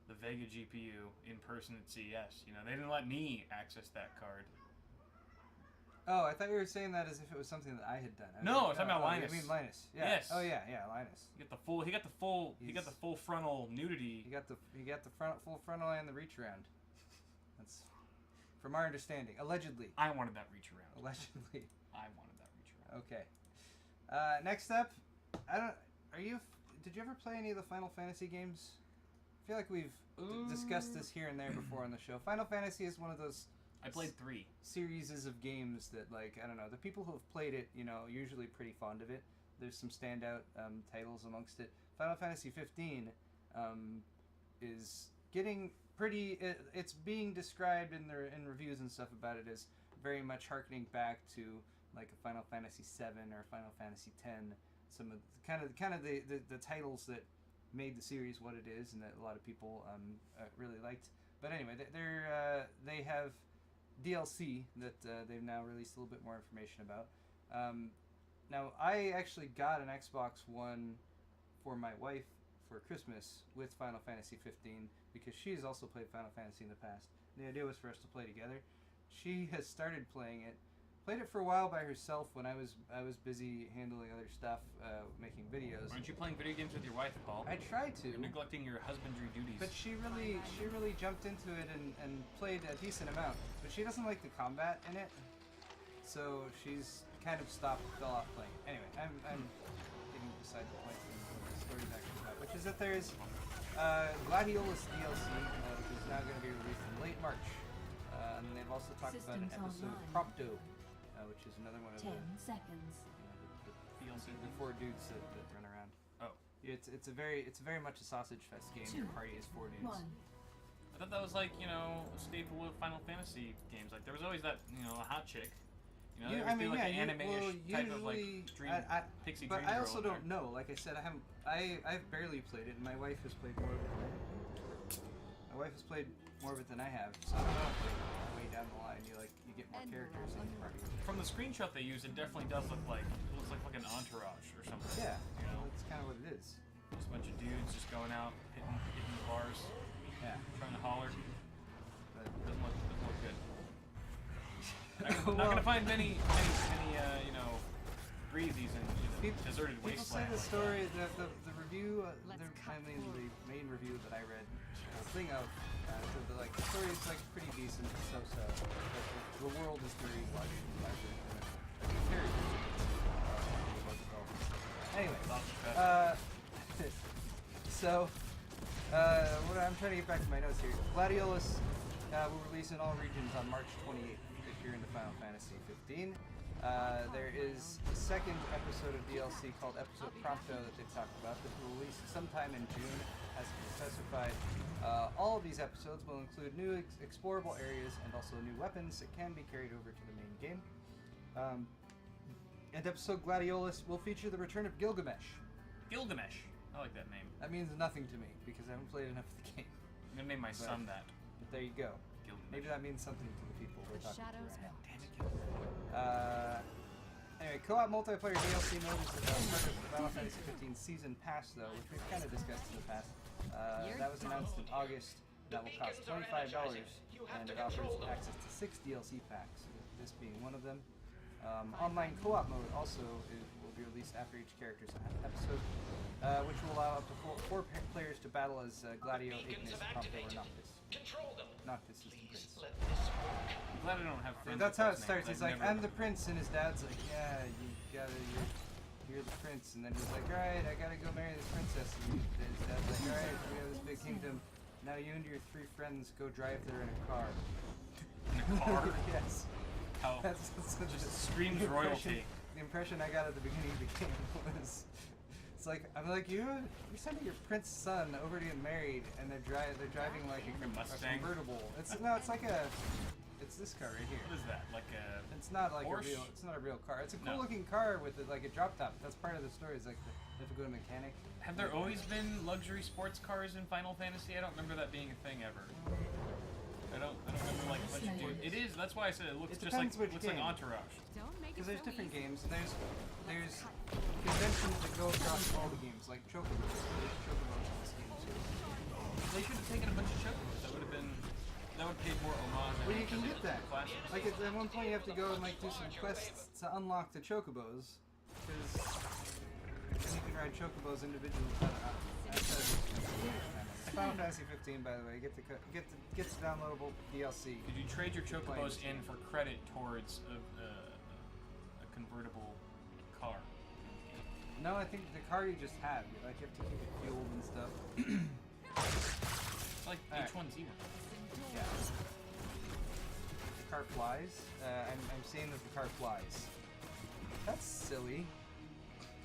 the Vega GPU in person at CES. You know, they didn't let me access that card. Oh, I thought you were saying that as if it was something that I had done. No, I was talking about Linus. You mean Linus? Yeah. Yes. Oh yeah, Linus. He got the full frontal nudity. He got the full frontal and the reach around. That's from our understanding. Allegedly. I wanted that reach around. Allegedly. I wanted that reach around. Okay. Next up, did you ever play any of the Final Fantasy games? I feel like we've discussed this here and there before on the show. Final Fantasy is one of those. I played 3 series of games that, like, I don't know, the people who have played it, you know, usually pretty fond of it. There's some standout titles amongst it. Final Fantasy 15 is getting pretty. It's being described in reviews and stuff about it as very much harkening back to like a Final Fantasy 7 or Final Fantasy 10. Some of the titles that made the series what it is, and that a lot of people really liked. But anyway, they have DLC that they've now released a little bit more information about. Now, I actually got an Xbox One for my wife for Christmas with Final Fantasy 15 because she's also played Final Fantasy in the past. And the idea was for us to play together. She has started playing it. Played it for a while by herself when I was busy handling other stuff, making videos. Aren't you playing video games with your wife, Paul? I tried to. You're neglecting your husbandry duties. But she really jumped into it and played a decent amount. But she doesn't like the combat in it, so she's kind of fell off playing. Anyway, I'm getting beside the point of the story's actually about, which is that there's Gladiolus DLC, which is now going to be released in late March. And they've also talked about an episode of Prompto, which is another one of 10 seconds. The 4 dudes that run around. Oh, it's very much a sausage fest game. Your party is 4 dudes. 1. I thought that was like, you know, a staple of Final Fantasy games. Like there was always that, you know, a hot chick. You know, I mean, like yeah, an anime-ish type of like pixie dream but I also girl don't know. Like I said, I've barely played it, and my wife has played more of it. My wife has played more of it than I have, so I don't know. Way down the line, you get more characters in your party. From the screenshot they use, it definitely does look like an entourage or something. Yeah, you know, that's kind of what it is. Just a bunch of dudes just going out, hitting the bars, trying to holler. But doesn't look good. I'm not gonna find many you know, breezies in deserted people wasteland. People say the story, the review, the main review that I read, thing of, the story is like pretty decent, so. But the world is very large and vibrant. Anyway, so I'm trying to get back to my notes here. Gladiolus will release in all regions on March 28th. If you're into Final Fantasy 15. There is a second episode of DLC called Episode Prompto that they've talked about that will release sometime in June, as specified. All of these episodes will include new explorable areas and also new weapons that can be carried over to the main game. And episode Gladiolus will feature the return of Gilgamesh. Gilgamesh. I like that name. That means nothing to me because I haven't played enough of the game. I'm gonna name my son that. But there you go. Gilgamesh. Maybe that means something to the people we're talking to right now. Damn it, Anyway, co-op multiplayer DLC mode is part of the Final Fantasy 15 Season Pass, though, which we've kind of discussed in the past. That was announced in August. That will cost $25, and it offers access to 6 DLC packs, this being one of them. Online co-op mode also will be released after each character's episode, which will allow up to 4 players to battle as Gladio, Ignis, Prompto, or Noctis. Noctis is the prince. I'm glad I don't have friends. That's how it starts. He's like, I'm the prince, and his dad's like, yeah, you're the prince. And then he's like, alright, I gotta go marry this princess. And his dad's like, alright, we have this big kingdom. Now you and your 3 friends go drive there in a car. In a car? Yes. How that's just screams royalty. The impression I got at the beginning of the game was, it's like, I'm like, you're sending your prince son over to get married, and they're driving like a Mustang? convertible. It's this car right here. What is that? Like a? It's not like Porsche? It's not a real car. It's a cool looking car with like a drop top. That's part of the story. It's like you have to go to a mechanic. Have there always been luxury sports cars in Final Fantasy? I don't remember that being a thing ever. I don't remember like a bunch of dudes. It is. That's why I said it looks just like Entourage. Because there's different games, and there's conventions that go across all the games, like Chocobos. There's Chocobos in this game too. They should have taken a bunch paid more homage. Well, you can get that. Classics. Like at one point, you have to go and like do some quests to unlock the chocobos, because then you can ride chocobos individually. Final Fantasy 15, by the way, gets the downloadable DLC. Did you trade your chocobos in for credit towards a convertible car? No, I think the car you just have. You have to keep it fueled and stuff. It's like H1Z1. Yeah. The car flies. I'm seeing that the car flies. That's silly.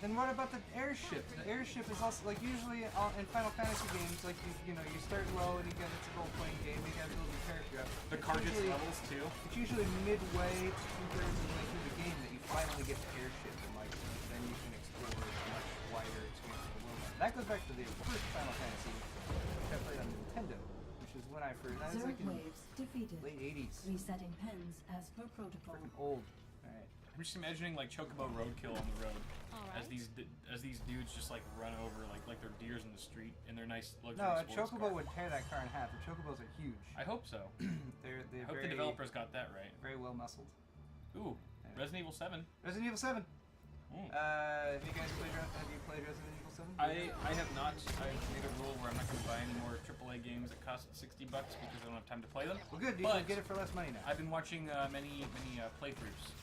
Then what about the airship? The airship is also like usually in Final Fantasy games, like you start low and it's a role-playing game. You gotta build your character up. The car gets levels too. It's usually midway to 2/3 of the way through the game that you finally get the airship, and like then you can explore a much wider experience of the world. That goes back to the first Final Fantasy, which I played on Nintendo, which is when I first. That was like in late 80s. Resetting pens as per protocol. Freaking old. All right. I'm just imagining like chocobo roadkill on the road, as these dudes just like run over like they're deers in the street in their nice luxury No, a sports chocobo car. would tear that car in half. The chocobos are huge. I hope so. they're I hope very, the developers got that right. very well muscled. Ooh, Resident Evil 7. Resident Evil 7. Mm. Have you played Resident Evil 7? I have not. I've made a rule where I'm not going to buy any more AAA games that cost $60 because I don't have time to play them. Well, good. You But can get it for less money now. I've been watching many playthroughs,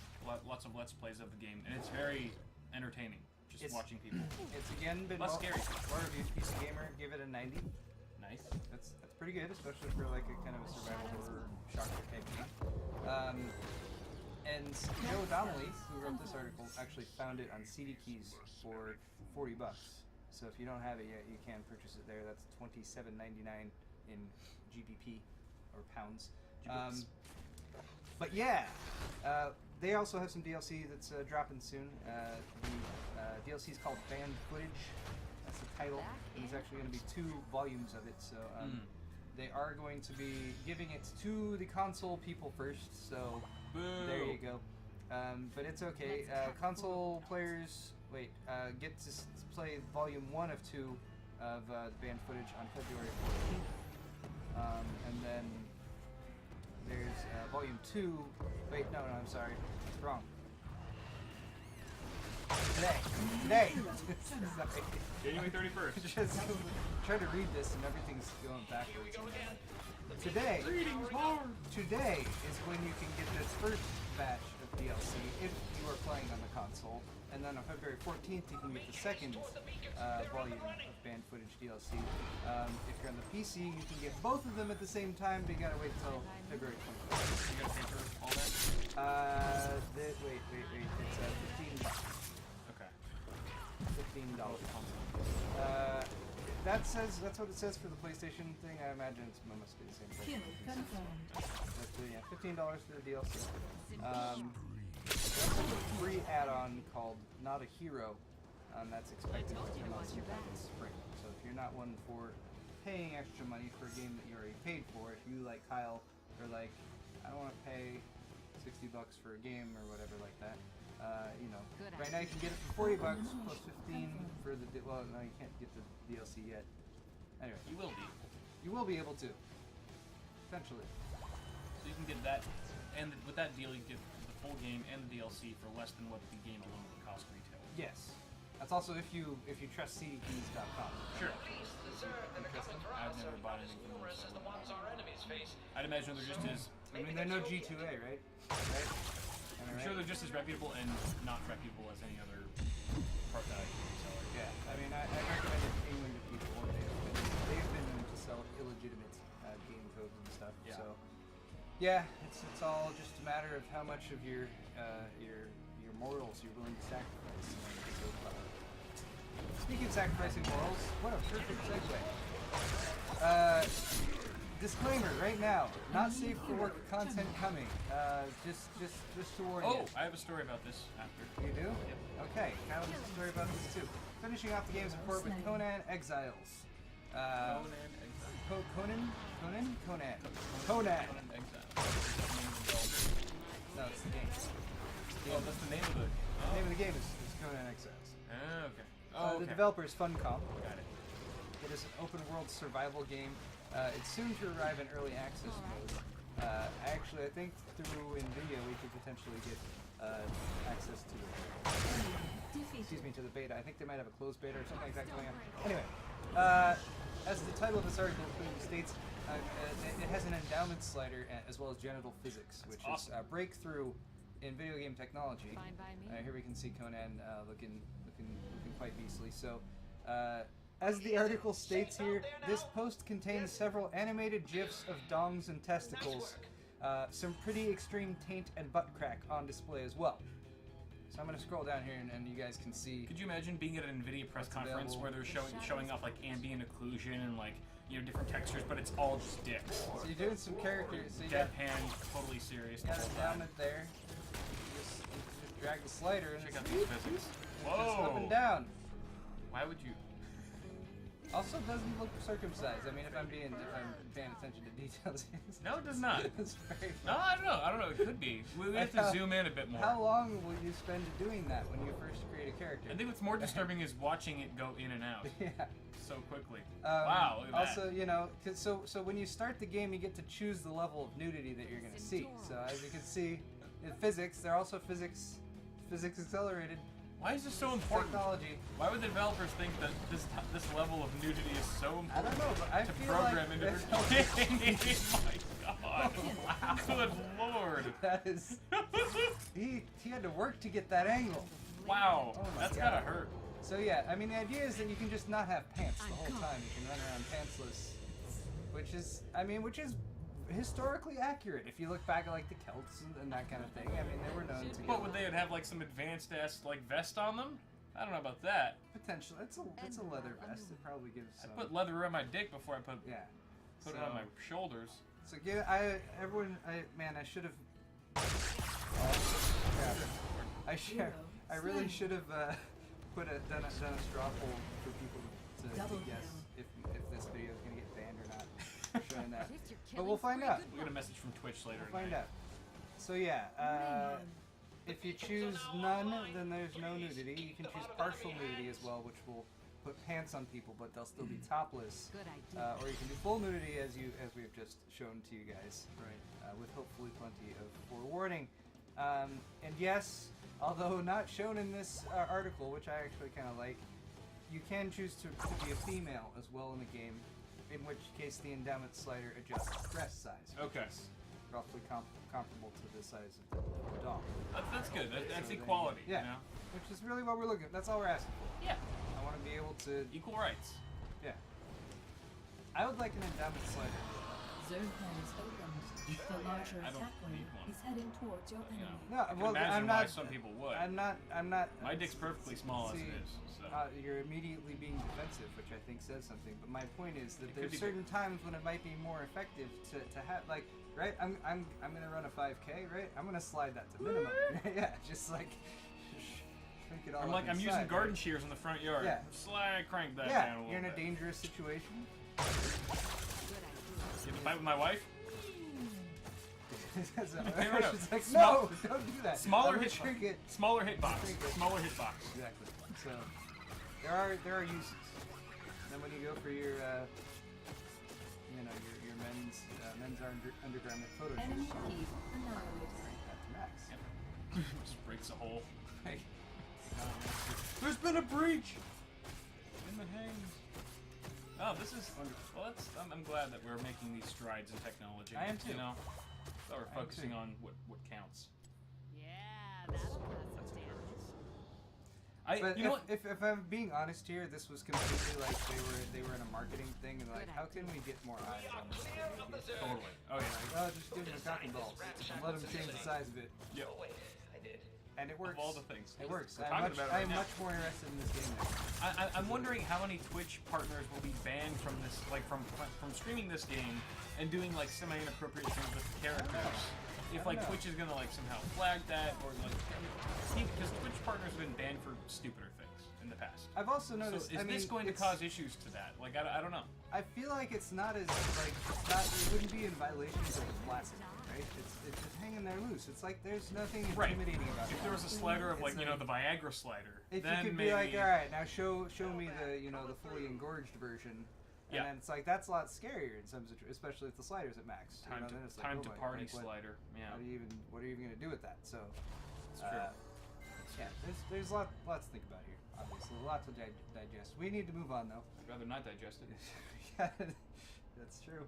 lots of let's plays of the game, and it's very entertaining. Just watching people. It's again been Less scary. Well reviewed. PC Gamer give it a 90. Nice. That's pretty good, especially for like a kind of a survival horror shocker type game. And Joe Donnelly, who wrote this article, actually found it on CD Keys for $40. So if you don't have it yet, you can purchase it there. That's $27.99 in GBP or pounds. But yeah, they also have some DLC that's dropping soon. The DLC is called Banned Footage. That's the title. There's actually going to be 2 volumes of it. So they are going to be giving it to the console people first. So there you go. But it's okay. Console players, get to play volume 1 of 2 of Banned Footage on February 14th. And then there's volume 2. Wait, no, I'm sorry. It's wrong. Today. Sorry. January 31st. Just try to read this and everything's going backwards. Today is when you can get this first batch of DLC if you are playing on the console, and then on February 14th you can get the second volume of Banned Footage DLC. If you're on the PC, you can get both of them at the same time, but you gotta wait until February 24th. You gotta pay for all that? Wait. It's $15. Okay. $15. That's what it says for the PlayStation thing. I imagine it must be the same thing. Kill confirmed. But yeah, $15 for the DLC. There's also a free add-on called Not a Hero. That's expected to come out sometime in spring. So if you're not one for paying extra money for a game that you already paid for, if you like Kyle are like, I don't want to pay $60 for a game or whatever like that. Right now you can get it for $40 plus 15 for the well. No, you can't get the DLC yet. Anyway, You will be. you will be able to eventually. So you can get that, and with that deal you get the full game and the DLC for less than what the game alone would cost retail. Yes, that's also if you trust CDKeys.com. Sure. I've never bought anything from them. So I'd imagine they're just as. I mean, they're no G2A, right? Right? I'm sure they're just as reputable and not reputable as any other reseller. Yeah, I mean, I recommend it England to people. They've been known to sell illegitimate game codes and stuff. Yeah. So, yeah, it's all just a matter of how much of your morals you're willing to sacrifice. Speaking of sacrificing morals, what a perfect segue. Disclaimer right now, not safe for work content coming. Just to warn you. Oh, I have a story about this after. You do? Yep. Okay, Kyle has a story about this too. Finishing off the game's report with Conan Exiles. Conan Exile. Conan Exile. No, it's the game. Oh, that's the name of it. The name of the game is Conan Exiles. Oh, okay. Oh, okay. The developer is Funcom. Got it. It is an open-world survival game. It's soon to arrive in early access mode. Actually, I think through NVIDIA we could potentially get access to it. Excuse me, to the beta. I think they might have a closed beta or something like that going on. Anyway, as the title of this article clearly states, it has an endowment slider as well as genital physics, which awesome. is a breakthrough in video game technology. Fine by me. Here we can see Conan looking quite beastly. So, as the article states here, this post contains several animated gifs of dongs and testicles, some pretty extreme taint and butt crack on display as well. So I'm going to scroll down here and you guys can see. Could you imagine being at an NVIDIA press conference where they're showing off like ambient occlusion and like different textures, but it's all just dicks. So you're doing some characters. So you Deadpan, totally serious. got endowment there. You just drag the slider and Check out these physics. Just up Whoa! and down. Why would you? Also doesn't look circumcised. I mean, if I'm paying attention to details. No, it does not. It's very No, I don't know. It could be. We have to zoom in a bit more. How long will you spend doing that when you first create a character? I think what's more disturbing is watching it go in and out Yeah. so quickly. Wow, look at that. Also, you know, so when you start the game, you get to choose the level of nudity that you're going to see. So as you can see, in physics, they're also physics accelerated Why is this so important? technology. Why would the developers think that this level of nudity is so important? I don't know, but I to feel program like into that's their game. Oh my god! Wow. Good lord! that is. He had to work to get that angle. Wow, Oh my that's God. gotta hurt. So yeah, I mean the idea is that you can just not have pants the whole time. You can run around pantsless, which is historically accurate. If you look back at like the Celts and that kind of thing, I mean they were known to. But would they have like some advanced ass like vest on them? I don't know about that. Potentially, it's a leather vest. It probably gives. I Some, put leather around my dick before I put yeah. it on my shoulders. So give I should have. I really should have done a straw poll for people to guess if this video is gonna get banned or not. For showing that, but we'll find out. We get a message from Twitch later. We'll find out. So yeah, if you choose none, then there's no nudity. You can choose partial nudity as well, which will put pants on people, but they'll still be topless. Good idea. Or you can do full nudity as we've just shown to you guys, right? With hopefully plenty of forewarning. And yes, although not shown in this article, which I actually kind of like, you can choose to be a female as well in the game, in which case the endowment slider adjusts breast size. Okay. Which is roughly comparable to the size of the dog. That's good. That's So equality. yeah. You know? Which is really what we're looking at. That's all we're asking for. Yeah. I want to be able to, Equal rights. yeah. I would like an endowment slider. Zone plans opened. The larger I don't attack need wave one. is heading towards your You enemy. know. No, I can well, imagine I'm why not. some people would. I'm not. My dick's perfectly small See, as it is. So. You're immediately being defensive, which I think says something. But my point is that It could there's be certain times when it might be more effective to have like right. I'm gonna run a 5K, right? I'm gonna slide that to minimum. Yeah, just like shrink it all. I'm up I'm inside, using garden right? shears in the front yard. Yeah. Slide, crank that Yeah, down a little you're in a bit. dangerous situation. Good idea. You have to fight with my wife? She's like, Small- no, don't do that. Smaller I'm gonna hit, shrink it. smaller hitbox. Shrink it. Smaller hitbox. Exactly. So there are uses. Then when you go for your your men's undergarment photo Enemy shoots, keep annihilated. crank that to max. Just breaks a hole. Right. There's been a breach in the hangs. Oh, this is wonderful. Well, I'm glad that we're making these strides in technology. I am too. You know, so we're I am focusing too. on what counts. Yeah, that'll pass That's some whatever. standards. But You know what? if I'm being honest here, this was completely like they were in a marketing thing and like, Good how can we get more eyes on this thing? Totally. Oh yeah. Like, oh, just give him a cock and balls and let him change the size of it, Yep. and it works. Of all the things. It works. We're I'm talking about it right I'm now. much more interested in this game now. I'm wondering how many Twitch partners will be banned from this, like from streaming this game and doing like semi-inappropriate things with the characters. If like know. Twitch is gonna like somehow flag that or like, because Twitch partners have been banned for stupider things in the past. I've also So noticed. is I mean, this going to it's- cause issues to that? Like I don't know. I feel like it's not as like it wouldn't be in violation of the classic, right? It's just hanging there loose. It's like there's nothing Right. intimidating about it. If there was a slider of It's like the Viagra slider, If then you could maybe be like, all right, now show me the the fully engorged version, And then it's like, that's a lot scarier in some situations, especially if the slider's at max. Time then it's to like, time oh to my- party like, what- slider. Yeah. What are you even going to do with that? So, It's true. yeah, there's lots to think about here. Obviously, a lot to digest. We need to move on though. I'd rather not digest it. Yeah, that's true.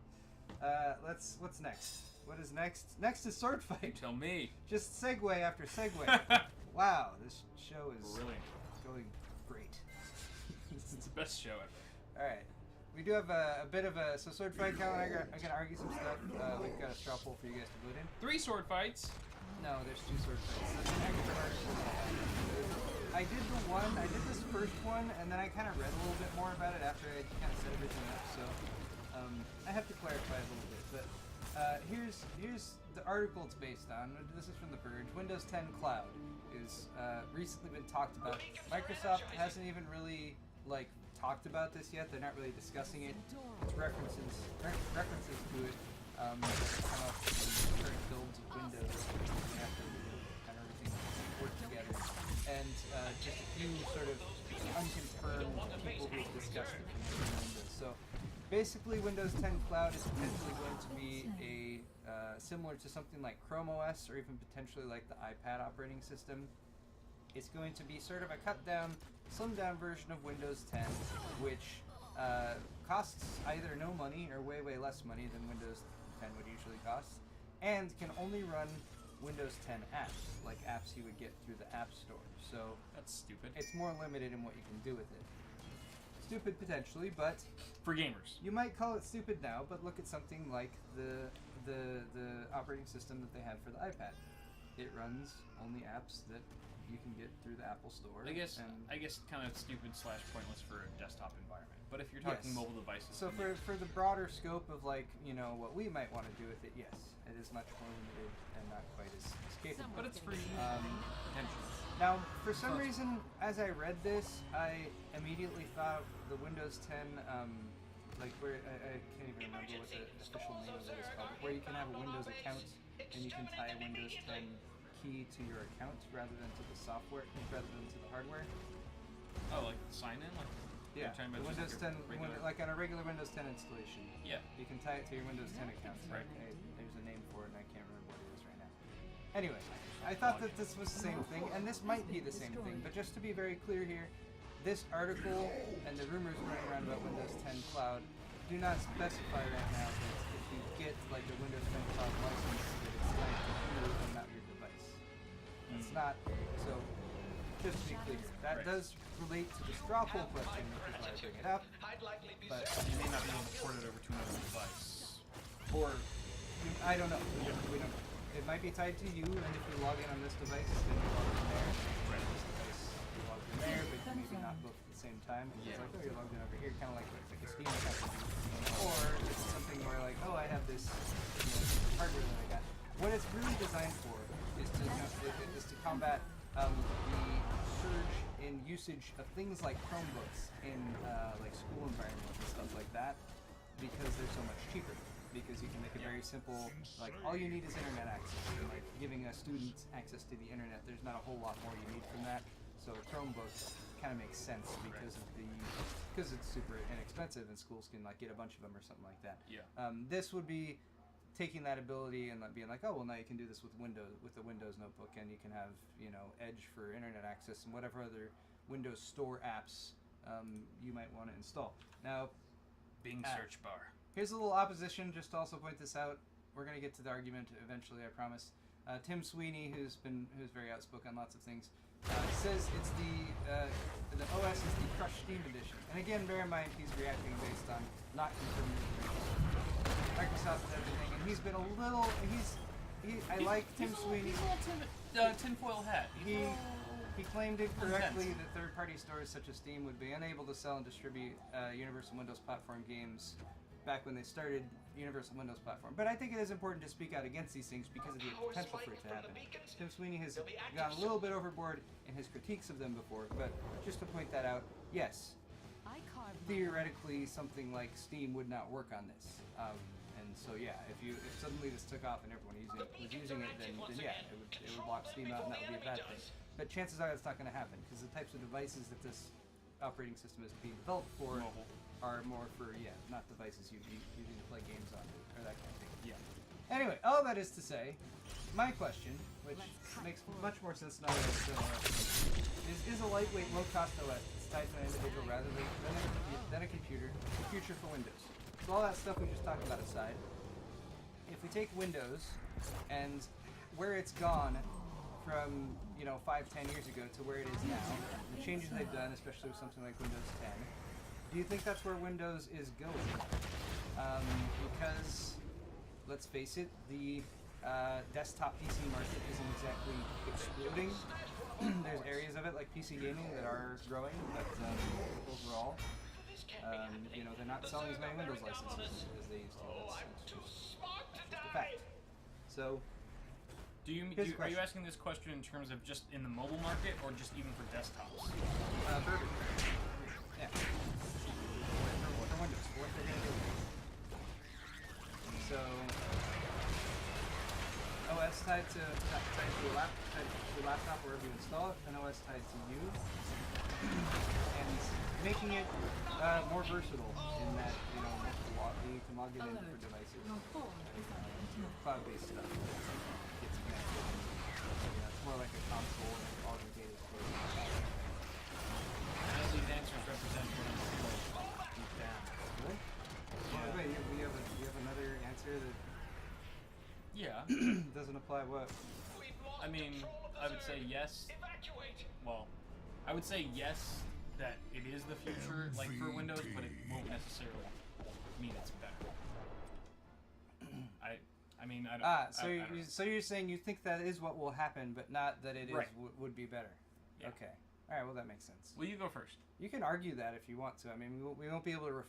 What's next? What is next? Next is sword You fight. tell me. Just segue after segue. Wow, this show is Brilliant. going great. It's the best show ever. All right, we do have a bit of a sword fight. Colin, I'm gonna argue some stuff. We've got a straw poll for you guys to vote in. 3 sword fights. No, there's 2 sword fights. That's an extra article. I did this first one, and then I kind of read a little bit more about it after I kind of set everything up. So I have to clarify a little bit. But here's the article it's based on. This is from The Verge. Windows 10 Cloud is recently been talked about. Microsoft hasn't even really talked about this yet. They're not really discussing it. It's references to it. Come up with current builds of Windows. You have to kind of everything work together. And just a few sort of unconfirmed people who've discussed it from Windows. So basically, Windows 10 Cloud is potentially going to be similar to something like Chrome OS, or even potentially like the iPad operating system. It's going to be sort of a cut down, slimmed down version of Windows 10, which costs either no money or way less money than Windows 10 would usually cost, and can only run Windows 10 apps, like apps you would get through the App Store. So That's stupid. it's more limited in what you can do with it. Stupid potentially, but For gamers. you might call it stupid now. But look at something like the operating system that they have for the iPad. It runs only apps that you can get through the Apple Store. I guess and kind of stupid / pointless for a desktop environment. But if you're talking Yes. mobile devices, So then for the broader scope of what we might want to do with it, yes, it is much more limited and not quite as capable. but it's free. Potentially. Now, for some reason, as I read this, I immediately thought the Windows 10, where I can't even remember what the official name of it is called, where you can have a Windows account and you can tie a Windows 10 key to your account rather than to the software, rather than to the hardware. Oh, like sign in, like Yeah, you're talking the about Windows just 10, like a regular- like on a regular Windows 10 installation. Yeah. You can tie it to your Windows 10 account. Right. There's a name for it, and I can't remember what it is right now. Anyway, I thought that this was the same thing, and this might be the same thing, but just to be very clear here, this article and the rumors running around about Windows 10 Cloud do not specify right now that if you get like a Windows 10 Cloud license, that it's tied to you and not your device. It's not. So, just to be clear, that does relate to the straw poll question, which is why I bring it up. But You may not be able to port it over to another device. or I don't know. We don't. It might be tied to you, and if you log in on this device, then you log in there. Right. This device, you log in there, but maybe not both at the same time. And Yeah. it's like, oh, you're logged in over here, kind of like a Steam account would be. Or it's something where like, oh, I have this hardware that I got. What it's really designed for is to combat the surge in usage of things like Chromebooks in like school environments and stuff like that, because they're so much cheaper. Because you can make it very simple, like all you need is internet access. And, like giving a student access to the internet, there's not a whole lot more you need from that. So a Chromebook kind of makes sense because it's super inexpensive and schools can like get a bunch of them or something like that. Yeah. This would be taking that ability and being like, oh well, now you can do this with the Windows notebook, and you can have Edge for internet access and whatever other Windows Store apps you might want to install. Now, Bing search bar. here's a little opposition, just to also point this out. We're going to get to the argument eventually, I promise. Tim Sweeney, who's very outspoken on lots of things, says it's the OS is the crushed Steam edition. And again, bear in mind he's reacting based on not confirming information. Microsoft and everything, and he's been a little. I like Tim Sweeney. He's a little tinfoil hat. He claimed incorrectly intense. that third-party stores such as Steam would be unable to sell and distribute Universal Windows Platform games back when they started Universal Windows Platform. But I think it is important to speak out against these things because of the potential for it to happen. Tim Sweeney has gone a little bit overboard in his critiques of them before, but just to point that out, yes, I carved my theoretically something like Steam would not work on this. And so yeah, if suddenly this took off and everyone was using it, then yeah, it would block Steam out, and that would be a bad thing. But chances are that's not going to happen because the types of devices that this operating system is being developed for, Mobile. are more for not devices you need to play games on or that kind of thing. Yeah. Anyway, all that is to say, my question, which Let's cut makes forward. much more sense now is a lightweight, low-cost OS that's tied to an individual rather than a computer, the future for Windows. So all that stuff we just talked about aside, if we take Windows and where it's gone from 5-10 years ago to where it is now, the changes they've done, especially with something like Windows 10, do you think that's where Windows is going? Because let's face it, the desktop PC market isn't exactly exploding. There's areas of it like PC gaming that are growing, but overall, they're not selling as many Windows licenses as they used to. That's just a fact. So, Are you asking this question in terms of just in the mobile market or just even for desktops? Perfect. Yeah. For Windows, for what they're going to do. So, OS tied to your laptop wherever you install it, an OS tied to you, and making it more versatile in that you can log it in for devices. Your phone is under attack. Cloud-based stuff gets connected. It's more like a console and augmented storage. None of these answers represent what I'm feeling deep down. Really? Yeah. Wait, we have another answer that Yeah. doesn't apply what? I mean, I would say yes. Well, I would say yes that it is the future, like for Windows, but it won't necessarily mean it's better. So you're saying you think that is what will happen, but not that it is Right. would be better. Yeah. Okay. All right. Well, that makes sense. Well, you go first. You can argue that if you want to. I mean, we won't be able to